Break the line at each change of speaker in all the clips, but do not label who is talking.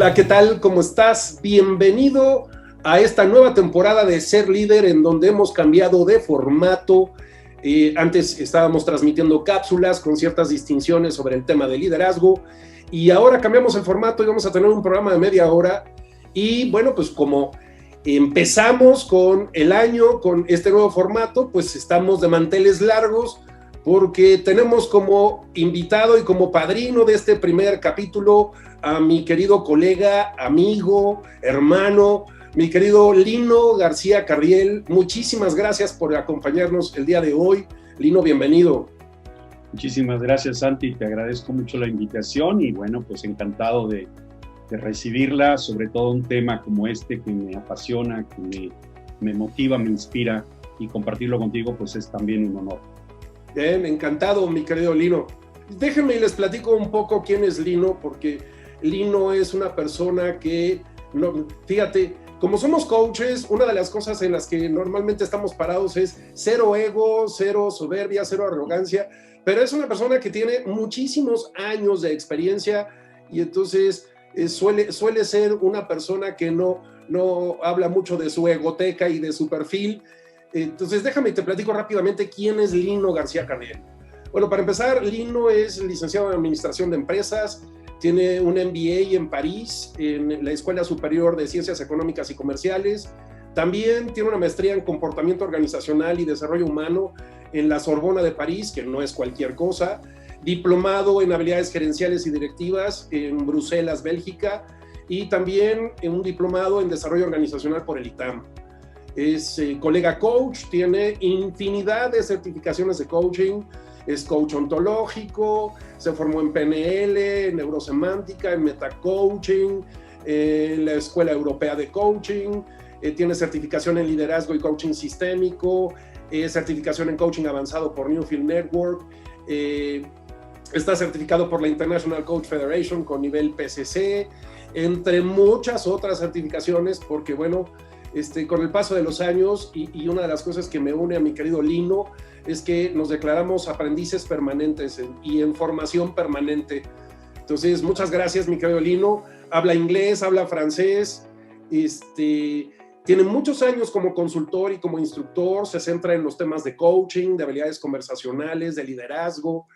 Hola, ¿qué tal? ¿Cómo estás? Bienvenido a esta nueva temporada de Ser Líder, en donde hemos cambiado de formato. Antes estábamos transmitiendo cápsulas con ciertas distinciones sobre el tema de liderazgo, y ahora cambiamos el formato y vamos a tener un programa de media hora. Y bueno, pues como empezamos con el año, con este nuevo formato, pues estamos de manteles largos, porque tenemos como invitado y como padrino de este primer capítulo a mi querido colega, amigo, hermano, mi querido Lino García Carriel. Muchísimas gracias por acompañarnos el día de hoy. Lino, bienvenido.
Muchísimas gracias, Santi. Te agradezco mucho la invitación y bueno, pues encantado de recibirla, sobre todo un tema como este que me apasiona, que me motiva, me inspira, y compartirlo contigo pues es también un honor.
Bien, encantado, mi querido Lino. Déjenme y les platico un poco quién es Lino, porque Lino es una persona que, no, fíjate, como somos coaches, una de las cosas en las que normalmente estamos parados es cero ego, cero soberbia, cero arrogancia, pero es una persona que tiene muchísimos años de experiencia, y entonces suele ser una persona que no habla mucho de su egoteca y de su perfil. Entonces déjame y te platico rápidamente quién es Lino García Carriel. Bueno, para empezar, Lino es licenciado en Administración de Empresas, tiene un MBA en París, en la Escuela Superior de Ciencias Económicas y Comerciales. También tiene una maestría en Comportamiento Organizacional y Desarrollo Humano en la Sorbona de París, que no es cualquier cosa. Diplomado en Habilidades Gerenciales y Directivas en Bruselas, Bélgica. Y también un diplomado en Desarrollo Organizacional por el ITAM. Es colega coach, tiene infinidad de certificaciones de coaching, es coach ontológico, se formó en PNL, en neurosemántica, en metacoaching, en la Escuela Europea de Coaching, tiene certificación en liderazgo y coaching sistémico, certificación en coaching avanzado por Newfield Network, está certificado por la International Coach Federation con nivel PCC, entre muchas otras certificaciones, porque bueno, con el paso de los años, y una de las cosas que me une a mi querido Lino es que nos declaramos aprendices permanentes y en formación permanente. Entonces, muchas gracias, mi querido Lino. Habla inglés, habla francés, tiene muchos años como consultor y como instructor, se centra en los temas de coaching, de habilidades conversacionales, de liderazgo,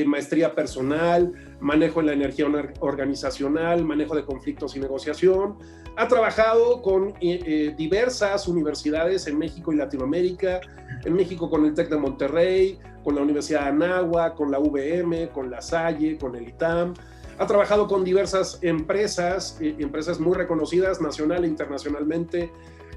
maestría personal, manejo en la energía organizacional, manejo de conflictos y negociación. Ha trabajado con diversas universidades en México y Latinoamérica, en México con el TEC de Monterrey, con la Universidad de Anáhuac, con la UVM, con la Salle, con el ITAM. Ha trabajado con diversas empresas muy reconocidas nacional e internacionalmente,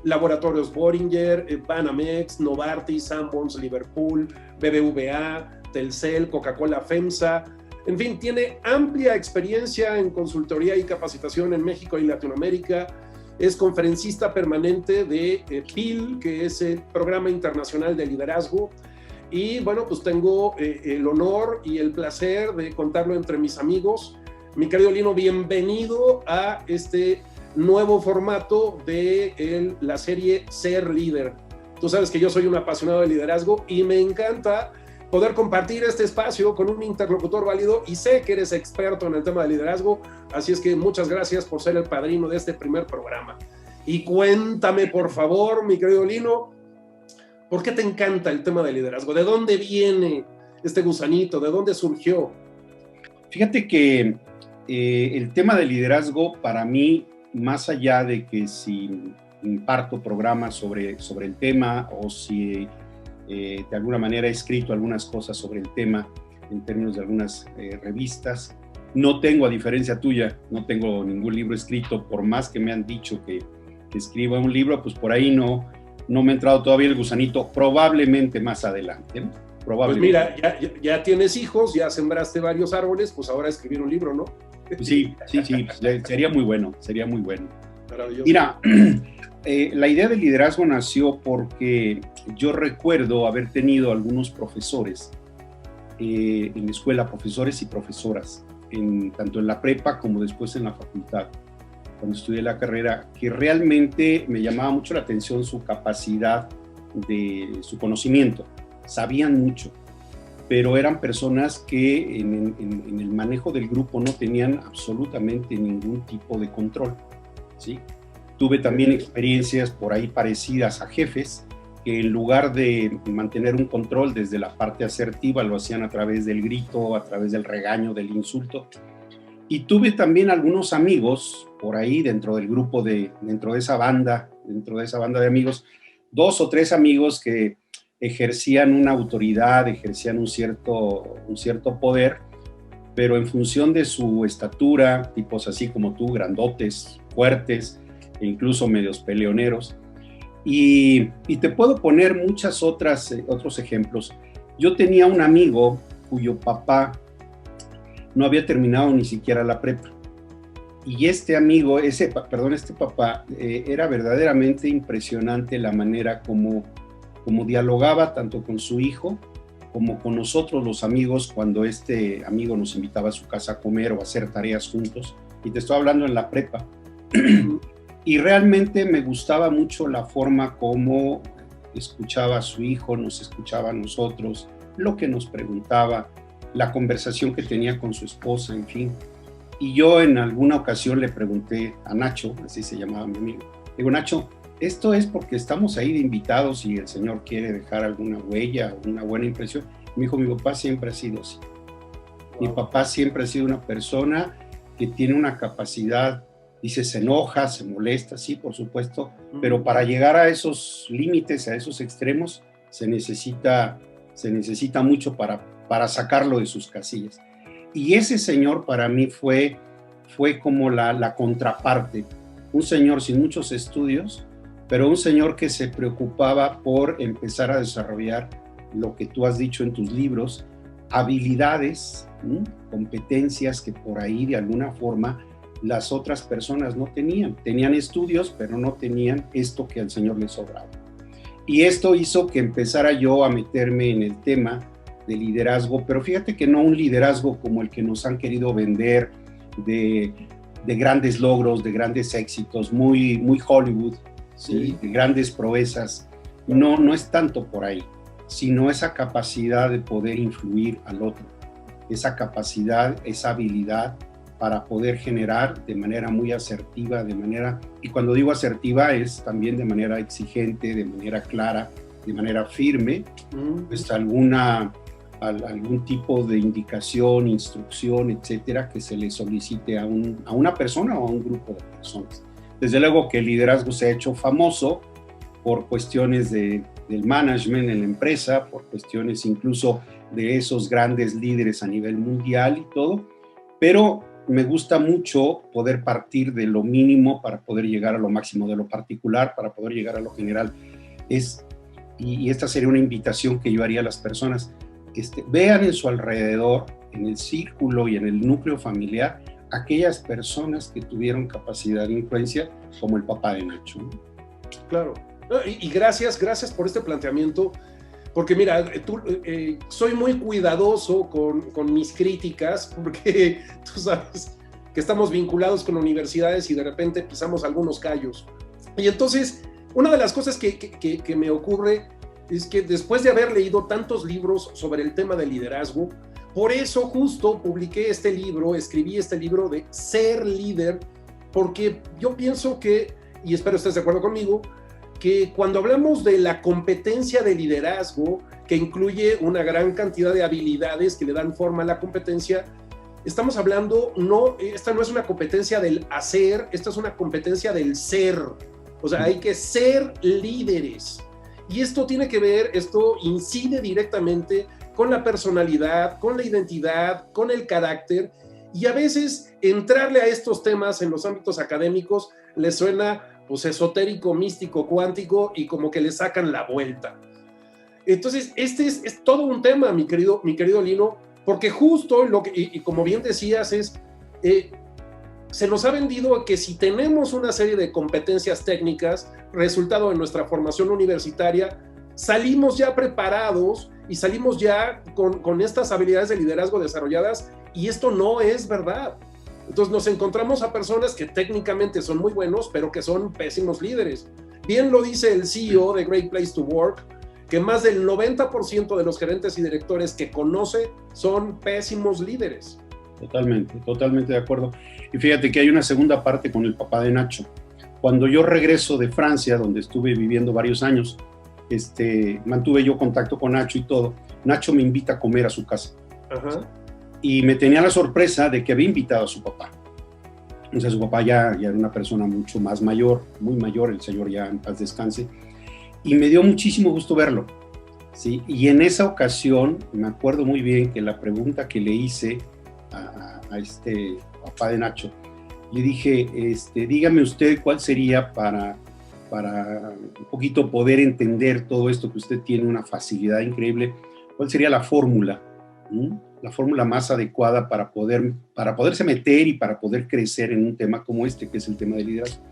Laboratorios Boehringer, Banamex, Novartis, Sanborns, Liverpool, BBVA, Telcel, Coca-Cola, FEMSA. En fin, tiene amplia experiencia en consultoría y capacitación en México y Latinoamérica. Es conferencista permanente de PIL, que es el Programa Internacional de Liderazgo. Y bueno, pues tengo el honor y el placer de contarlo entre mis amigos. Mi querido Lino, bienvenido a este nuevo formato de la serie Ser Líder. Tú sabes que yo soy un apasionado de liderazgo y me encanta poder compartir este espacio con un interlocutor válido, y sé que eres experto en el tema de liderazgo, así es que muchas gracias por ser el padrino de este primer programa. Y cuéntame, por favor, mi querido Lino, ¿por qué te encanta el tema de liderazgo? ¿De dónde viene este gusanito? ¿De dónde surgió?
Fíjate que el tema de liderazgo para mí, más allá de que si imparto programas sobre el tema o si de alguna manera he escrito algunas cosas sobre el tema en términos de algunas revistas, no tengo, a diferencia tuya, no tengo ningún libro escrito, por más que me han dicho que escriba un libro, pues por ahí no me ha entrado todavía el gusanito, probablemente más adelante, ¿no? Probablemente.
Pues mira, ya tienes hijos, ya sembraste varios árboles, pues ahora escribir un libro, ¿no?
Sí, sería muy bueno.
Maravilloso.
Mira, la idea del liderazgo nació porque yo recuerdo haber tenido algunos profesores en la escuela, profesores y profesoras, tanto en la prepa como después en la facultad, cuando estudié la carrera, que realmente me llamaba mucho la atención su capacidad, su conocimiento. Sabían mucho. pero eran personas que en el manejo del grupo no tenían absolutamente ningún tipo de control, ¿sí? Tuve también experiencias por ahí parecidas a jefes que en lugar de mantener un control desde la parte asertiva lo hacían a través del grito, a través del regaño, del insulto. Y tuve también algunos amigos por ahí dentro del grupo, dentro de esa banda de amigos, 2 o 3 amigos que ejercían una autoridad, ejercían un cierto poder, pero en función de su estatura, tipos así como tú, grandotes, fuertes, e incluso medios peleoneros. Y te puedo poner otros ejemplos. Yo tenía un amigo cuyo papá no había terminado ni siquiera la prepa. Y este papá, era verdaderamente impresionante la manera como dialogaba tanto con su hijo como con nosotros los amigos cuando este amigo nos invitaba a su casa a comer o a hacer tareas juntos. Y te estoy hablando en la prepa. Y realmente me gustaba mucho la forma como escuchaba a su hijo, nos escuchaba a nosotros, lo que nos preguntaba, la conversación que tenía con su esposa, en fin. Y yo en alguna ocasión le pregunté a Nacho, así se llamaba mi amigo, digo, Nacho, ¿esto es porque estamos ahí de invitados y el Señor quiere dejar alguna huella, una buena impresión? Me dijo, mi papá siempre ha sido así. Mi papá siempre ha sido una persona que tiene una capacidad, dice, se enoja, se molesta, sí, por supuesto, pero para llegar a esos límites, a esos extremos, se necesita mucho para sacarlo de sus casillas. Y ese señor para mí fue como la contraparte, un señor sin muchos estudios, pero un señor que se preocupaba por empezar a desarrollar lo que tú has dicho en tus libros, habilidades, competencias que por ahí de alguna forma las otras personas no tenían. Tenían estudios, pero no tenían esto que al Señor le sobraba. Y esto hizo que empezara yo a meterme en el tema de liderazgo, pero fíjate que no un liderazgo como el que nos han querido vender de grandes logros, de grandes éxitos, muy Hollywood, ¿sí? De grandes proezas. No es tanto por ahí, sino esa capacidad de poder influir al otro, esa capacidad, esa habilidad para poder generar de manera muy asertiva, y cuando digo asertiva es también de manera exigente, de manera clara, de manera firme, pues algún tipo de indicación, instrucción, etcétera, que se le solicite a una persona o a un grupo de personas. Desde luego que el liderazgo se ha hecho famoso por cuestiones del management en la empresa, por cuestiones incluso de esos grandes líderes a nivel mundial y todo, pero me gusta mucho poder partir de lo mínimo para poder llegar a lo máximo, de lo particular para poder llegar a lo general. Y esta sería una invitación que yo haría a las personas. Vean en su alrededor, en el círculo y en el núcleo familiar, aquellas personas que tuvieron capacidad de influencia, como el papá de Nacho.
Claro. Y gracias por este planteamiento, porque mira, soy muy cuidadoso con mis críticas, porque tú sabes que estamos vinculados con universidades y de repente pisamos algunos callos. Y entonces, una de las cosas que me ocurre es que después de haber leído tantos libros sobre el tema del liderazgo, por eso justo escribí este libro de Ser Líder, porque yo pienso que, y espero estés de acuerdo conmigo, que cuando hablamos de la competencia de liderazgo, que incluye una gran cantidad de habilidades que le dan forma a la competencia, estamos hablando, esta no es una competencia del hacer, esta es una competencia del ser. O sea, hay que ser líderes. Y esto incide directamente con la personalidad, con la identidad, con el carácter, y a veces entrarle a estos temas en los ámbitos académicos les suena pues esotérico, místico, cuántico, y como que le sacan la vuelta. Entonces, este es todo un tema, mi querido Lino, porque justo y como bien decías, se nos ha vendido que si tenemos una serie de competencias técnicas, resultado de nuestra formación universitaria, salimos ya preparados y salimos ya con estas habilidades de liderazgo desarrolladas, y esto no es verdad. Entonces nos encontramos a personas que técnicamente son muy buenos, pero que son pésimos líderes. Bien lo dice el CEO de Great Place to Work, que más del 90% de los gerentes y directores que conoce son pésimos líderes.
Totalmente de acuerdo. Y fíjate que hay una segunda parte con el papá de Nacho. Cuando yo regreso de Francia, donde estuve viviendo varios años, mantuve yo contacto con Nacho y todo. Nacho me invita a comer a su casa.
Ajá.
Y me tenía la sorpresa de que había invitado a su papá. O sea, su papá ya era una persona mucho más mayor, muy mayor, el señor ya en paz descanse. Y me dio muchísimo gusto verlo, ¿sí? Y en esa ocasión, me acuerdo muy bien que la pregunta que le hice a este papá de Nacho, le dije, dígame usted cuál sería para un poquito poder entender todo esto que usted tiene una facilidad increíble, cuál sería la fórmula, la fórmula más adecuada para poderse meter y para poder crecer en un tema como este, que es el tema del liderazgo.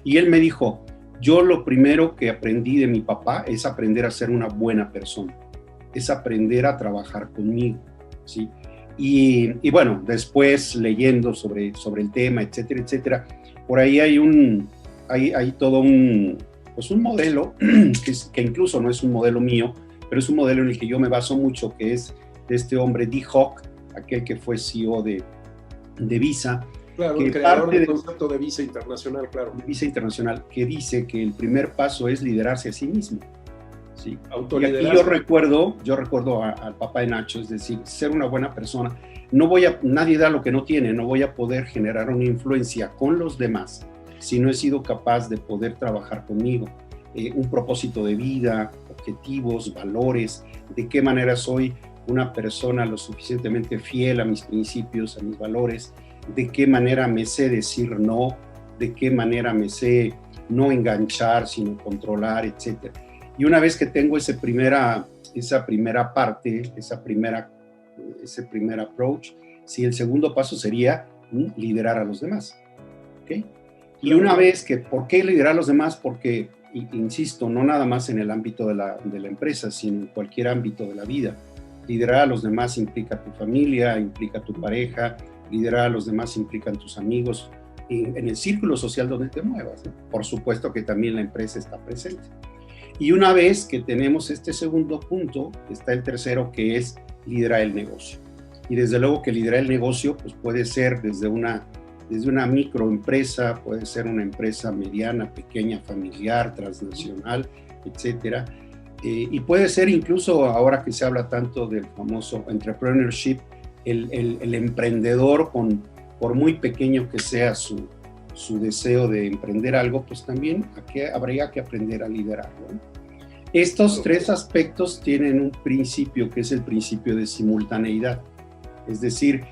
Y él me dijo, yo lo primero que aprendí de mi papá es aprender a ser una buena persona, es aprender a trabajar conmigo, ¿sí? Y bueno, después leyendo sobre el tema, etcétera, etcétera, por ahí hay todo un modelo, que incluso no es un modelo mío, pero es un modelo en el que yo me baso mucho, que es de este hombre, Dee Hock, aquel que fue CEO de Visa.
Claro, el creador del concepto de Visa Internacional, claro.
Visa Internacional, que dice que el primer paso es liderarse a sí mismo. ¿Sí? Y aquí yo recuerdo al papá de Nacho, es decir, ser una buena persona. Nadie da lo que no tiene, no voy a poder generar una influencia con los demás si no he sido capaz de poder trabajar conmigo. Un propósito de vida, objetivos, valores, de qué manera soy una persona lo suficientemente fiel a mis principios, a mis valores, de qué manera me sé decir no, de qué manera me sé no enganchar, sino controlar, etc. Y una vez que tengo ese primer approach, sí, el segundo paso sería liderar a los demás. ¿Okay? Y una vez que, ¿por qué liderar a los demás? Porque, insisto, no nada más en el ámbito de la empresa, sino en cualquier ámbito de la vida. Liderar a los demás implica tu familia, implica tu pareja, liderar a los demás implica tus amigos, en el círculo social donde te muevas, ¿no? Por supuesto que también la empresa está presente. Y una vez que tenemos este segundo punto, está el tercero, que es liderar el negocio. Y desde luego que liderar el negocio pues puede ser desde una microempresa, puede ser una empresa mediana, pequeña, familiar, transnacional, etcétera. Y puede ser incluso, ahora que se habla tanto del famoso entrepreneurship, el emprendedor, por muy pequeño que sea su deseo de emprender algo, pues también habría que aprender a liderarlo, ¿no? Estos tres aspectos tienen un principio, que es el principio de simultaneidad. Es decir,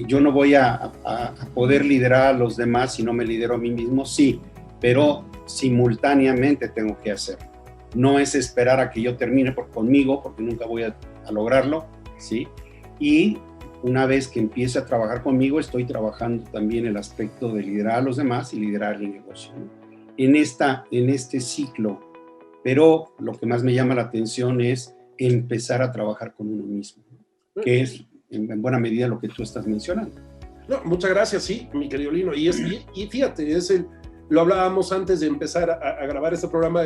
yo no voy a poder liderar a los demás si no me lidero a mí mismo, sí, pero simultáneamente tengo que hacerlo. No es esperar a que yo termine conmigo, porque nunca voy a lograrlo, ¿sí? Y una vez que empiece a trabajar conmigo, estoy trabajando también el aspecto de liderar a los demás y liderar el negocio, ¿no? En este ciclo, pero lo que más me llama la atención es empezar a trabajar con uno mismo, ¿no? Que es en buena medida lo que tú estás mencionando.
No, muchas gracias, sí, mi querido Lino. Y fíjate, lo hablábamos antes de empezar a grabar este programa,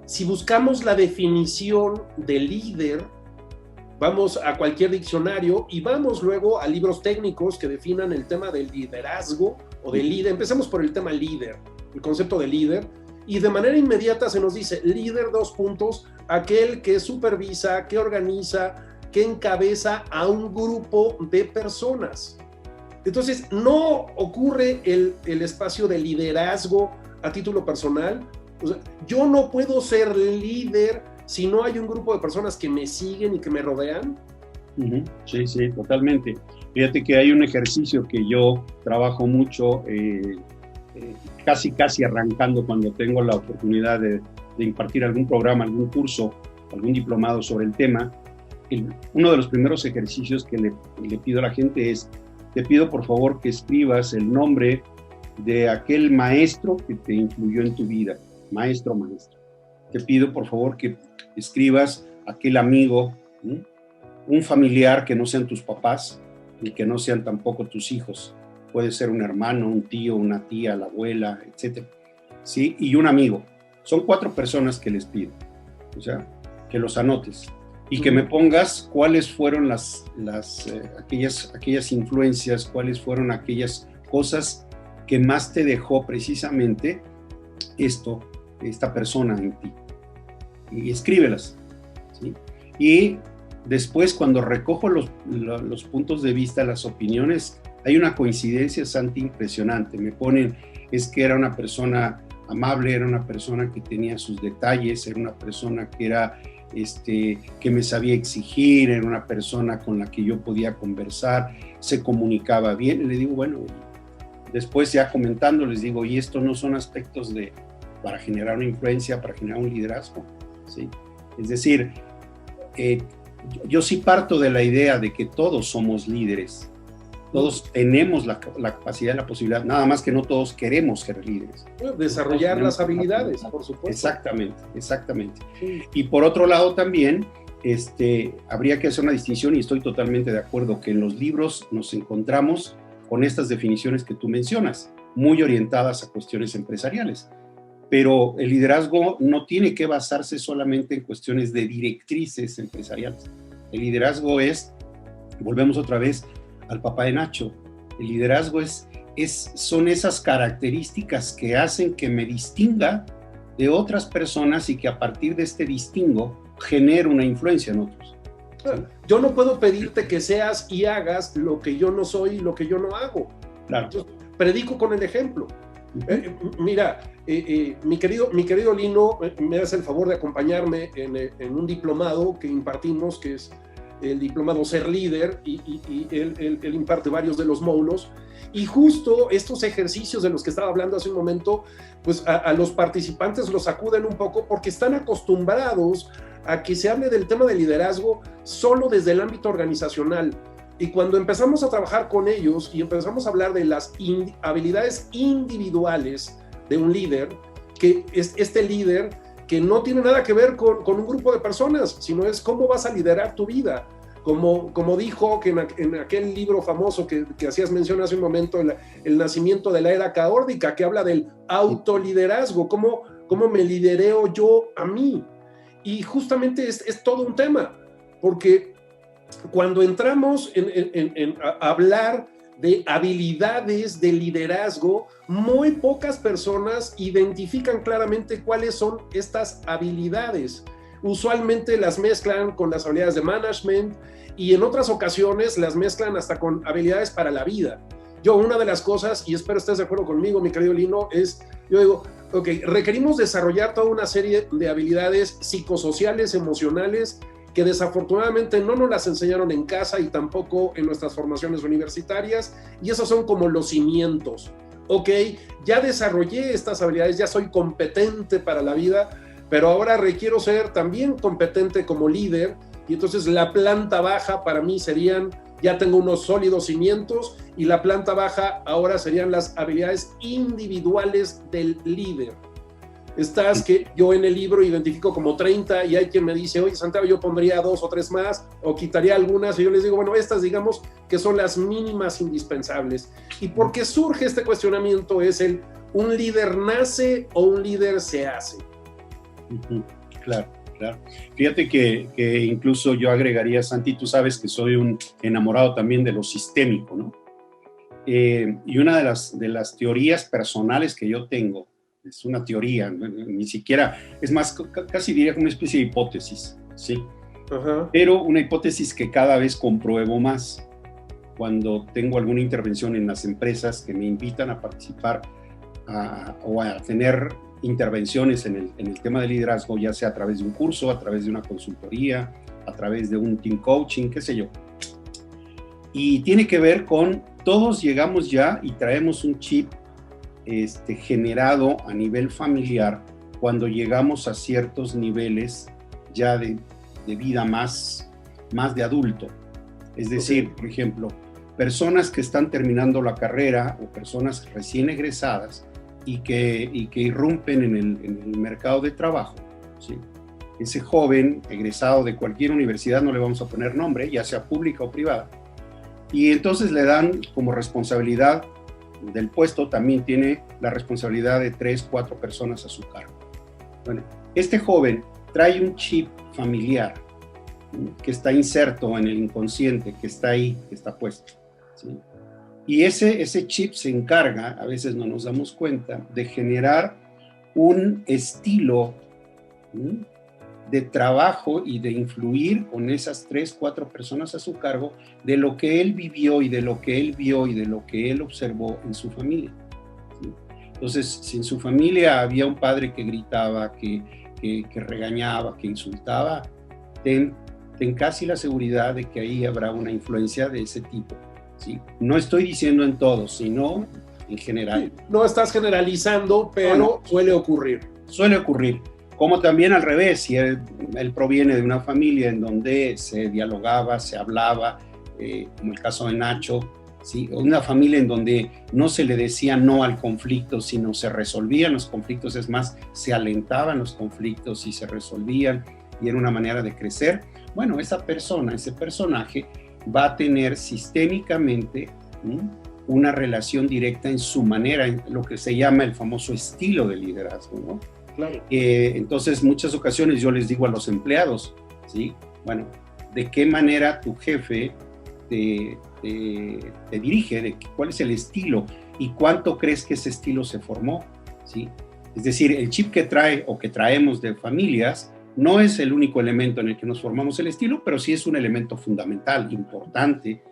si buscamos la definición de líder, vamos a cualquier diccionario y vamos luego a libros técnicos que definan el tema del liderazgo o del líder. Empecemos por el tema líder, el concepto de líder, y de manera inmediata se nos dice líder, aquel que supervisa, que organiza, que encabeza a un grupo de personas. Entonces, no ocurre el espacio de liderazgo a título personal. O sea, yo no puedo ser líder si no hay un grupo de personas que me siguen y que me rodean.
Sí, totalmente. Fíjate que hay un ejercicio que yo trabajo mucho, casi arrancando cuando tengo la oportunidad de impartir algún programa, algún curso, algún diplomado sobre el tema. Uno de los primeros ejercicios que le pido a la gente es, te pido por favor que escribas el nombre de aquel maestro que te influyó en tu vida, maestro. Te pido por favor que escribas aquel amigo, ¿sí? Un familiar que no sean tus papás y que no sean tampoco tus hijos. Puede ser un hermano, un tío, una tía, la abuela, etc. ¿Sí? Y un amigo. Son 4 personas que les pido. O sea, que los anotes y que me pongas cuáles fueron aquellas influencias, cuáles fueron aquellas cosas que más te dejó precisamente esta persona en ti. Y escríbelas, ¿sí? Y después, cuando recojo los puntos de vista, las opiniones, hay una coincidencia, Santi, impresionante. Me ponen, es que era una persona amable, era una persona que tenía sus detalles, era una persona que era que me sabía exigir, era una persona con la que yo podía conversar, se comunicaba bien. Y le digo, bueno, después ya comentando, les digo, y estos no son aspectos para generar una influencia, para generar un liderazgo, ¿sí? Es decir, yo sí parto de la idea de que todos somos líderes, todos tenemos la capacidad y la posibilidad, nada más que no todos queremos ser líderes.
Desarrollar las habilidades, por supuesto.
Exactamente.
Sí.
Y por otro lado también, habría que hacer una distinción, y estoy totalmente de acuerdo, que en los libros nos encontramos con estas definiciones que tú mencionas, muy orientadas a cuestiones empresariales. Pero el liderazgo no tiene que basarse solamente en cuestiones de directrices empresariales. El liderazgo volvemos otra vez al papá de Nacho, el liderazgo son esas características que hacen que me distinga de otras personas y que a partir de este distingo genere una influencia en otros.
Yo no puedo pedirte que seas y hagas lo que yo no soy y lo que yo no hago.
Claro.
Yo predico con el ejemplo. Mira, mi querido Lino, me hace el favor de acompañarme en un diplomado que impartimos, que es el diplomado Ser Líder, y él imparte varios de los módulos, y justo estos ejercicios de los que estaba hablando hace un momento, pues a los participantes los sacuden un poco porque están acostumbrados a que se hable del tema de liderazgo solo desde el ámbito organizacional. Y cuando empezamos a trabajar con ellos y empezamos a hablar de las habilidades individuales de un líder, que es este líder que no tiene nada que ver con un grupo de personas, sino es cómo vas a liderar tu vida. Como dijo que en aquel libro famoso que hacías mención hace un momento, el nacimiento de la era caórdica, que habla del autoliderazgo, cómo me lidereo yo a mí. Y justamente es todo un tema, porque cuando entramos a hablar de habilidades de liderazgo, muy pocas personas identifican claramente cuáles son estas habilidades. Usualmente las mezclan con las habilidades de management y en otras ocasiones las mezclan hasta con habilidades para la vida. Una de las cosas, y espero estés de acuerdo conmigo, mi querido Lino, yo digo, ok, requerimos desarrollar toda una serie de habilidades psicosociales, emocionales, que desafortunadamente no nos las enseñaron en casa y tampoco en nuestras formaciones universitarias, y esos son como los cimientos. Ok, ya desarrollé estas habilidades, ya soy competente para la vida, pero ahora requiero ser también competente como líder, y entonces la planta baja para mí ya tengo unos sólidos cimientos, y la planta baja ahora serían las habilidades individuales del líder. Estas que yo en el libro identifico como 30 y hay quien me dice, oye, Santiago, yo pondría 2 o 3 más o quitaría algunas, y yo les digo, bueno, estas digamos que son las mínimas indispensables. ¿Y por qué surge este cuestionamiento? ¿Un líder nace o un líder se hace?
Claro. Fíjate que incluso yo agregaría, Santi, tú sabes que soy un enamorado también de lo sistémico, ¿no? Y una de las teorías personales que yo tengo, es una teoría, ni siquiera, es más, casi diría como una especie de hipótesis, ¿sí?
Uh-huh.
Pero una hipótesis que cada vez compruebo más cuando tengo alguna intervención en las empresas que me invitan a participar o a tener intervenciones en el tema de liderazgo, ya sea a través de un curso, a través de una consultoría, a través de un team coaching, qué sé yo. Y tiene que ver con, todos llegamos ya y traemos un chip generado a nivel familiar cuando llegamos a ciertos niveles ya de vida más de adulto. Es decir, por ejemplo, personas que están terminando la carrera o personas recién egresadas y que irrumpen en el mercado de trabajo, ¿sí? Ese joven egresado de cualquier universidad, no le vamos a poner nombre, ya sea pública o privada, y entonces le dan como responsabilidad del puesto, también tiene la responsabilidad de 3, 4 personas a su cargo. Bueno, este joven trae un chip familiar, ¿sí? Que está inserto en el inconsciente, que está ahí, que está puesto, ¿sí? Y ese chip se encarga, a veces no nos damos cuenta, de generar un estilo, ¿sí?, de trabajo y de influir con esas 3, 4 personas a su cargo de lo que él vivió y de lo que él vio y de lo que él observó en su familia, ¿sí? Entonces, si en su familia había un padre que gritaba, que regañaba, que insultaba, ten casi la seguridad de que ahí habrá una influencia de ese tipo, ¿sí? No estoy diciendo en todos, sino en general.
Sí, no estás generalizando, pero
no.
Suele ocurrir.
Suele ocurrir. Como también al revés, si él proviene de una familia en donde se dialogaba, se hablaba, como el caso de Nacho, ¿sí? Una familia en donde no se le decía no al conflicto, sino se resolvían los conflictos, es más, se alentaban los conflictos y se resolvían, y era una manera de crecer. Bueno, esa persona, ese personaje, va a tener sistémicamente, ¿sí?, una relación directa en su manera, en lo que se llama el famoso estilo de liderazgo, ¿no?
Claro.
Entonces, muchas ocasiones yo les digo a los empleados, ¿sí? Bueno, ¿de qué manera tu jefe te dirige? ¿Cuál es el estilo? ¿Y cuánto crees que ese estilo se formó? ¿Sí? Es decir, el chip que trae o que traemos de familias no es el único elemento en el que nos formamos el estilo, pero sí es un elemento fundamental, importante,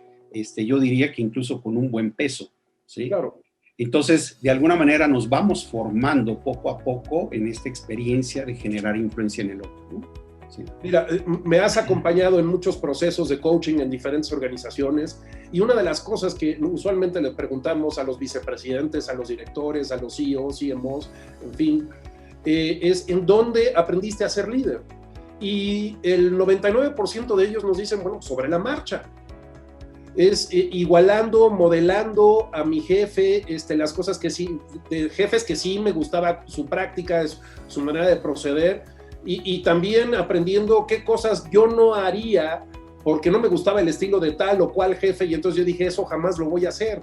yo diría que incluso con un buen peso, ¿sí?
Claro.
Entonces, de alguna manera nos vamos formando poco a poco en esta experiencia de generar influencia en el otro, ¿no? Sí.
Mira, me has acompañado en muchos procesos de coaching en diferentes organizaciones, y una de las cosas que usualmente le preguntamos a los vicepresidentes, a los directores, a los CEOs, CMOs, en fin, es ¿en dónde aprendiste a ser líder? Y el 99% de ellos nos dicen, bueno, sobre la marcha. Es igualando, modelando a mi jefe, las cosas que sí, de jefes que sí me gustaba su práctica, su manera de proceder, y también aprendiendo qué cosas yo no haría porque no me gustaba el estilo de tal o cual jefe, y entonces yo dije, eso jamás lo voy a hacer.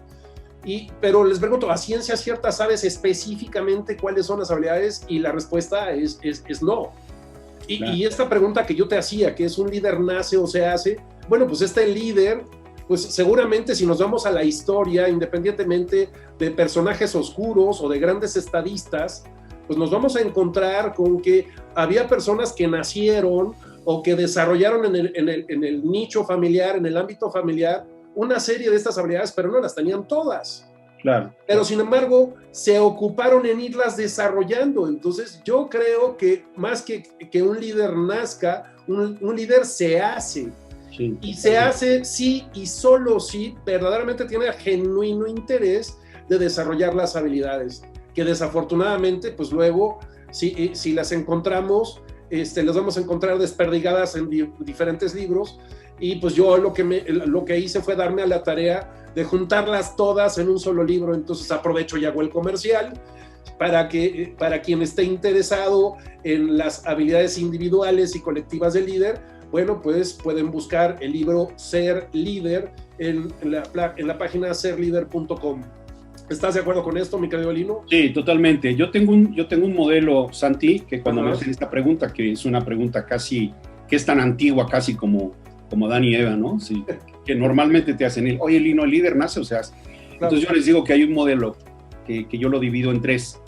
Pero les pregunto, ¿a ciencia cierta sabes específicamente cuáles son las habilidades? Y la respuesta es no.
Claro.
Y esta pregunta que yo te hacía, que es ¿un líder nace o se hace? Bueno, pues este líder, pues seguramente si nos vamos a la historia, independientemente de personajes oscuros o de grandes estadistas, pues nos vamos a encontrar con que había personas que nacieron o que desarrollaron en el nicho familiar, en el ámbito familiar, una serie de estas habilidades, pero no las tenían todas.
Claro.
Pero sin embargo, se ocuparon en irlas desarrollando. Entonces yo creo que más que un líder nazca, un líder se hace.
Sí,
y se hace sí y solo si verdaderamente tiene el genuino interés de desarrollar las habilidades, que desafortunadamente pues luego si las encontramos, las vamos a encontrar desperdigadas en diferentes libros, y pues yo lo que hice fue darme a la tarea de juntarlas todas en un solo libro. Entonces aprovecho y hago el comercial para quien esté interesado en las habilidades individuales y colectivas del líder. Bueno, pues pueden buscar el libro Ser Líder en la página serlider.com. ¿Estás de acuerdo con esto, mi querido Lino?
Sí, totalmente. Yo tengo un modelo, Santi, que cuando me hacen esta pregunta, que es una pregunta casi, que es tan antigua casi como Adán y Eva, ¿no? Sí, que normalmente te hacen oye, Lino, ¿el líder nace o se hace? Claro. Entonces yo les digo que hay un modelo que yo lo divido en 3,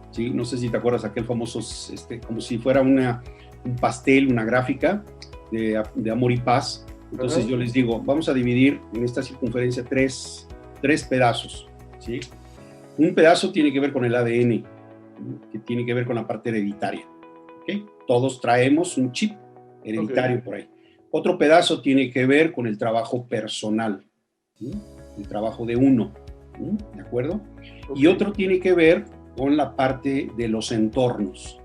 ¿sí? No sé si te acuerdas aquel famoso, como si fuera un pastel, una gráfica de amor y paz. Entonces yo les digo, vamos a dividir en esta circunferencia tres pedazos, ¿sí? Un pedazo tiene que ver con el ADN, que tiene que ver con la parte hereditaria, ¿okay? Todos traemos un chip hereditario por ahí. Otro pedazo tiene que ver con el trabajo personal, ¿sí? El trabajo de uno, ¿sí? ¿De acuerdo? Y otro tiene que ver con la parte de los entornos,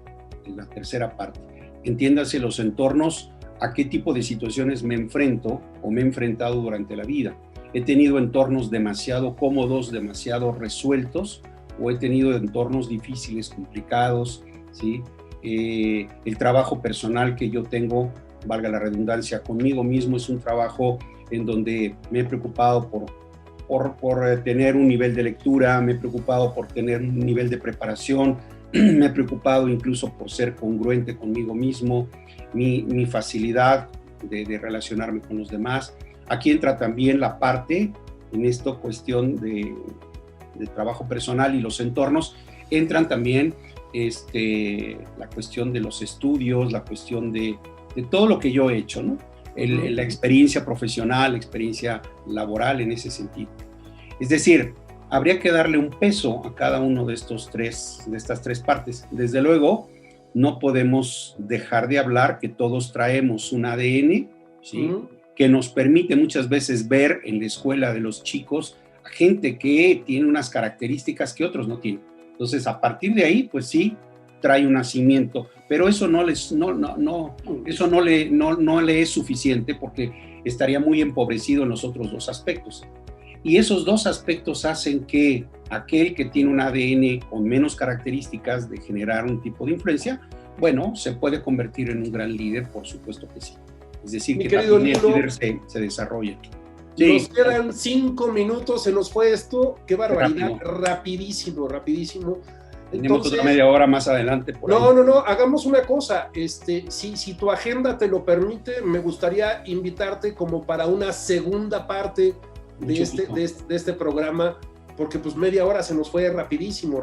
en la tercera parte. Entiéndase los entornos, a qué tipo de situaciones me enfrento o me he enfrentado durante la vida. He tenido entornos demasiado cómodos, demasiado resueltos, o he tenido entornos difíciles, complicados, ¿sí? El trabajo personal que yo tengo, valga la redundancia, conmigo mismo, es un trabajo en donde me he preocupado por tener un nivel de lectura, me he preocupado por tener un nivel de preparación, me he preocupado incluso por ser congruente conmigo mismo, mi facilidad de relacionarme con los demás. Aquí entra también la parte, en esto cuestión de trabajo personal y los entornos, entran también la cuestión de los estudios, la cuestión de todo lo que yo he hecho, ¿no? La experiencia profesional, la experiencia laboral en ese sentido. Es decir, habría que darle un peso a cada uno de estas tres partes. Desde luego, no podemos dejar de hablar que todos traemos un ADN, ¿sí? Que nos permite muchas veces ver en la escuela de los chicos a gente que tiene unas características que otros no tienen. Entonces, a partir de ahí, pues sí, trae un nacimiento, pero eso no le es suficiente porque estaría muy empobrecido en los otros dos aspectos. Y esos dos aspectos hacen que aquel que tiene un ADN con menos características de generar un tipo de influencia, bueno, se puede convertir en un gran líder, por supuesto que sí. Es decir, que también el líder se desarrolla.
Sí. Nos quedan 5 minutos, se nos fue esto, qué barbaridad, rapidísimo.
Tenemos otra media hora más adelante.
No, hagamos una cosa, si tu agenda te lo permite, me gustaría invitarte como para una segunda parte de este programa, porque pues media hora se nos fue rapidísimo.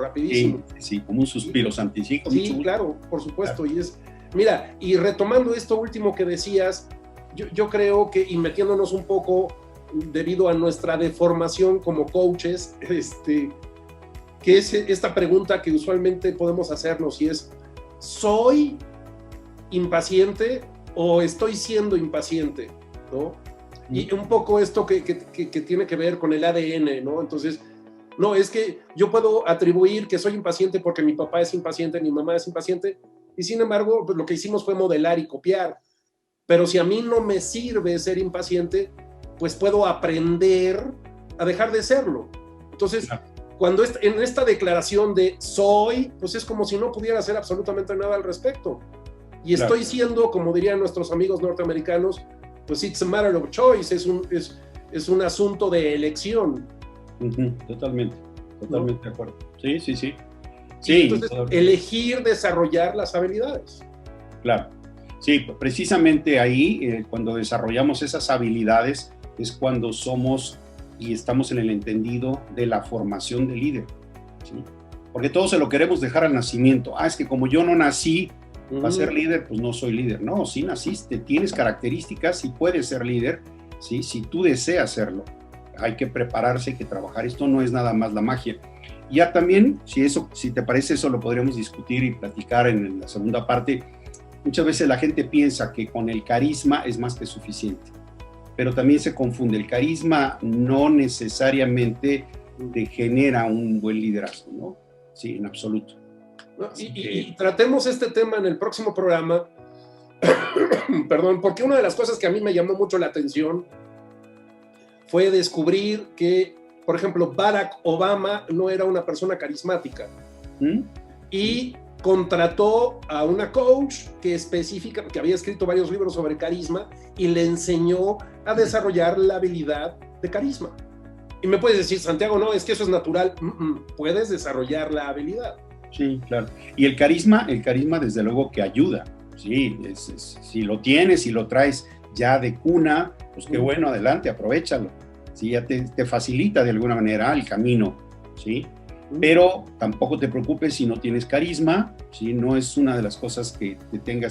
Sí, como un suspiro, Santi. Sí,
claro, por supuesto. Claro. Mira, y retomando esto último que decías, yo creo que, y metiéndonos un poco debido a nuestra deformación como coaches, que es esta pregunta que usualmente podemos hacernos, y es, ¿soy impaciente o estoy siendo impaciente? ¿No? Y un poco esto que tiene que ver con el ADN, ¿no? Entonces, no, es que yo puedo atribuir que soy impaciente porque mi papá es impaciente, mi mamá es impaciente, y sin embargo, pues lo que hicimos fue modelar y copiar. Pero si a mí no me sirve ser impaciente, pues puedo aprender a dejar de serlo. Entonces, cuando en esta declaración de soy, pues es como si no pudiera hacer absolutamente nada al respecto. Y estoy siendo, como dirían nuestros amigos norteamericanos, pues it's a matter of choice, es un asunto de elección.
Totalmente ¿no? De acuerdo. Sí.
Entonces, elegir desarrollar las habilidades.
Claro. Sí, precisamente ahí, cuando desarrollamos esas habilidades, es cuando somos y estamos en el entendido de la formación del líder, ¿sí? Porque todos se lo queremos dejar al nacimiento. Es que como yo no nací para ser líder, pues no soy líder. No, sí naciste, tienes características y puedes ser líder, ¿sí? Si tú deseas serlo. Hay que prepararse, hay que trabajar. Esto no es nada más la magia. Ya también, si te parece, eso lo podríamos discutir y platicar en la segunda parte. Muchas veces la gente piensa que con el carisma es más que suficiente, pero también se confunde. El carisma no necesariamente te genera un buen liderazgo, ¿no? Sí, en absoluto.
Y tratemos este tema en el próximo programa, perdón, porque una de las cosas que a mí me llamó mucho la atención fue descubrir que, por ejemplo, Barack Obama no era una persona carismática. Y contrató a una coach que había escrito varios libros sobre carisma y le enseñó a desarrollar la habilidad de carisma. Y me puedes decir, Santiago, no, es que eso es natural. Puedes desarrollar la habilidad.
Sí, claro. Y el carisma desde luego que ayuda. Sí, si lo tienes y lo traes ya de cuna, pues qué bueno, adelante, aprovéchalo. Sí, ya te facilita de alguna manera el camino, ¿sí? Pero tampoco te preocupes si no tienes carisma, ¿sí? No es una de las cosas que te tenga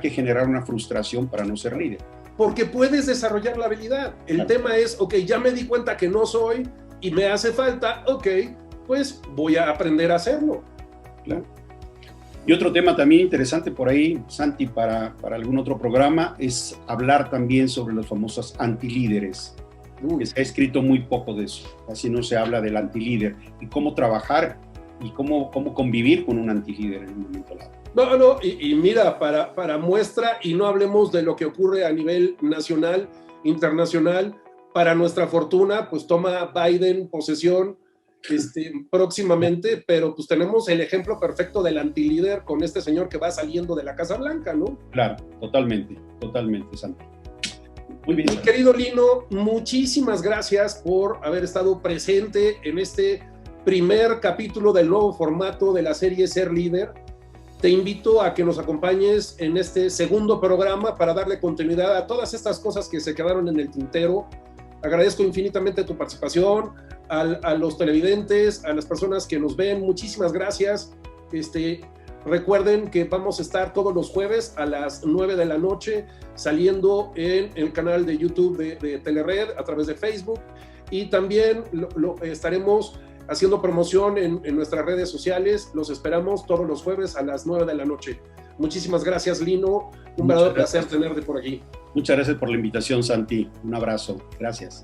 que generar una frustración para no ser líder.
Porque puedes desarrollar la habilidad. El tema es, ya me di cuenta que no soy y me hace falta, pues voy a aprender a hacerlo.
Claro. Y otro tema también interesante por ahí, Santi, para algún otro programa, es hablar también sobre los famosos antilíderes. Se ha escrito muy poco de eso, casi no se habla del antilíder y cómo trabajar y cómo convivir con un antilíder en un momento dado.
Y mira, para muestra, y no hablemos de lo que ocurre a nivel nacional, internacional, para nuestra fortuna, pues toma Biden posesión próximamente, pero pues tenemos el ejemplo perfecto del antilíder con este señor que va saliendo de la Casa Blanca, ¿no?
Claro, totalmente, Santi.
Muy bien. Mi querido Lino, muchísimas gracias por haber estado presente en este primer capítulo del nuevo formato de la serie Ser Líder. Te invito a que nos acompañes en este segundo programa para darle continuidad a todas estas cosas que se quedaron en el tintero. Agradezco infinitamente tu participación, a los televidentes, a las personas que nos ven. Muchísimas gracias. Recuerden que vamos a estar todos los jueves a las 9 de la noche saliendo en el canal de YouTube de Telered a través de Facebook, y también estaremos haciendo promoción en nuestras redes sociales. Los esperamos todos los jueves a las 9 de la noche. Muchísimas gracias, Lino. Un verdadero placer tenerte por aquí.
Muchas gracias por la invitación, Santi. Un abrazo. Gracias.